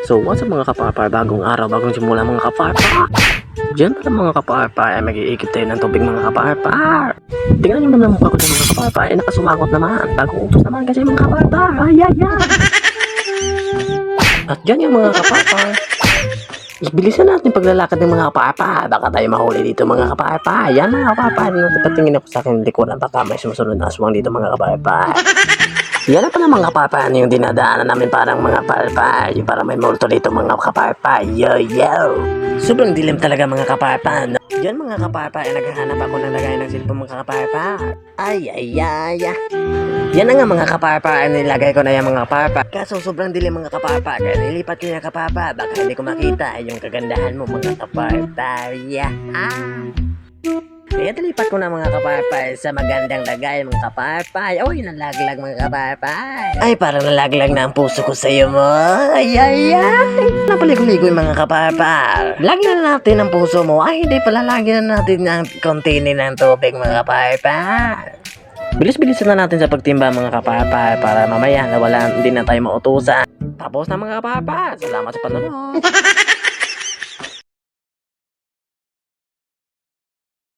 So what's up mga kaparpar, bagong araw, bagong simula mga kaparpar. Diyan pala mga kaparpar ay mag-iikip tayo ng tubig mga kaparpar. Tingnan nyo naman ang mukha ko dyan mga kaparpar ay nakasumakot naman. Bagong utos naman kasi mga kaparpar. Ay ay ay. At dyan yung mga kaparpar. Bilisan natin paglalakad ng mga kaparpar. Baka tayo mahuli dito mga kaparpar. Yan mga kaparpar. Patingin ako sa akin likuran. Baka may sumusunod na aswang dito mga kaparpar. Yan na pala mga kaparpar yung dinadaanan namin parang mga parpar. Yung parang may multo dito mga kaparpar. Yo yo. Sobrang dilim talaga mga kaparpar. No? Diyan mga kaparpar ay naghahanap ako ng lagay ng cellphone mga kaparpar. Ay ay ay ay. Yan na nga mga kaparpar, nilagay ko na yung mga kaparpar. Kaso sobrang dilim mga kaparpar, kaya nilipat ko yung kaparpar. Baka hindi ko makita yung kagandahan mo mga kaparpar. Yeah. Kaya nilipat ko na mga kaparpar sa magandang lagay mga kaparpar. Uy, nalaglag mga kaparpar. Ay, parang nalaglag na ang puso ko sa iyo mo. Ay, ay, ay. Napaligo-ligo yung mga kaparpar. Lagyan na natin ang puso mo. Ay, hindi pala lagyan na natin ang container ng tubig mga kaparpar. Bilis-bilisan na natin sa pagtimba mga kaparpar para mamaya na wala, hindi na tayo mautusan. Tapos na mga kaparpar. Salamat sa panonood.